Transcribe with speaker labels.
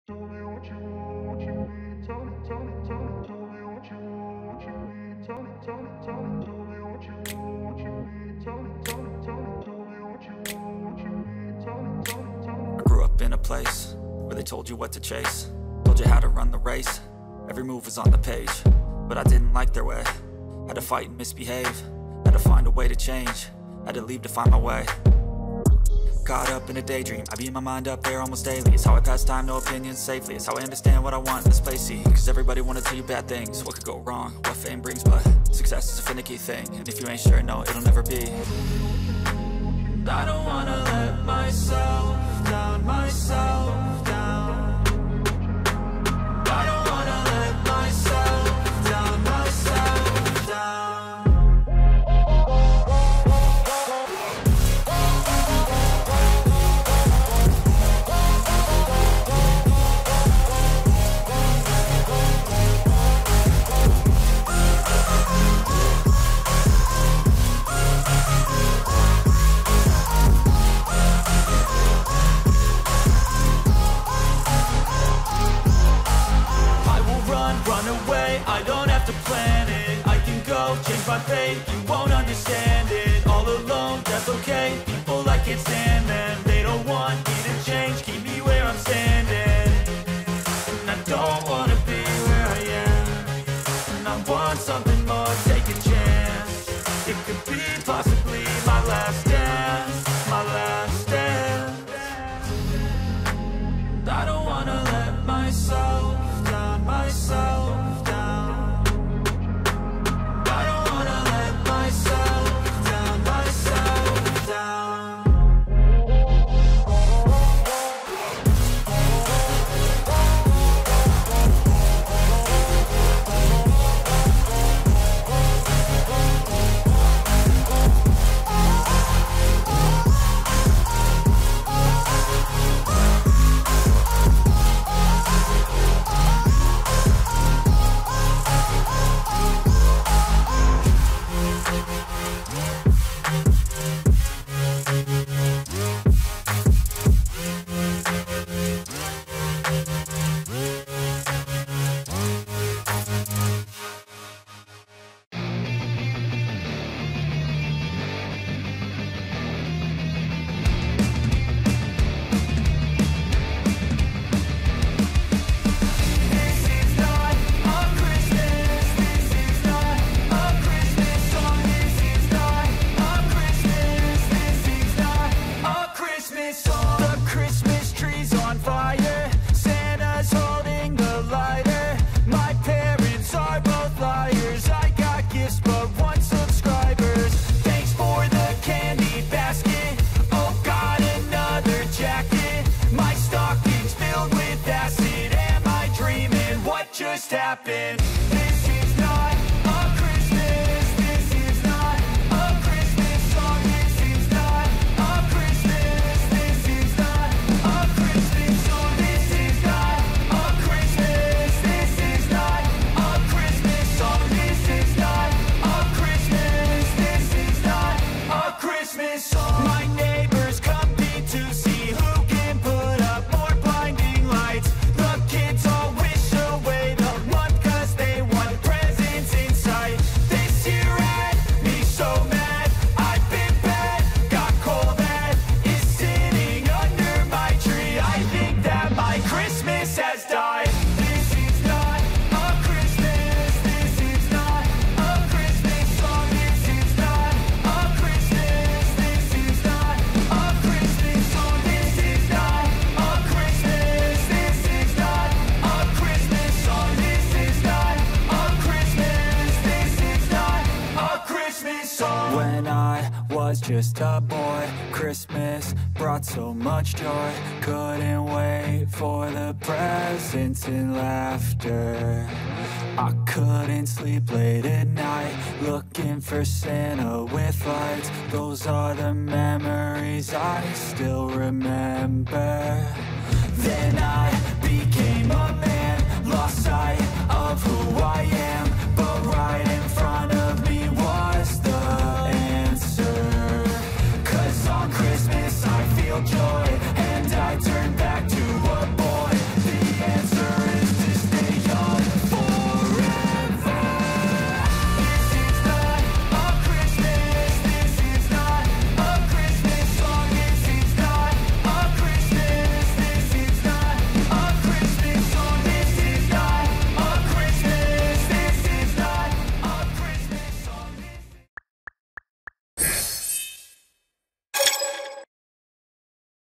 Speaker 1: I grew up in a place where they told you what to chase, told you how to run the race. Every move was on the page, but I didn't like their way. Had to fight and misbehave, had to find a way to change, had to leave to find my way. Caught up in a daydream, I beat my mind up there almost daily. It's how I pass time, no opinions safely. It's how I understand what I want in this place, see. Cause everybody wanna tell you bad things, what could go wrong, what fame brings. But success is a finicky thing, and if you ain't sure, no, it'll never be. I don't wanna let myself down, myself down. I don't wanna let myself down, myself down. I don't have to plan it, I can go change my fate. You won't understand it, all alone, that's okay. People I can't stand them, they don't want me to change. Keep me where I'm standing, and I don't wanna be where I am. And I want something more, take a chance. It could be possibly my last dance, my last dance. I don't wanna let myself down, myself. Just a boy, Christmas brought so much joy. Couldn't wait for the presents and laughter. I couldn't sleep late at night, looking for Santa with lights. Those are the memories I still remember. Then I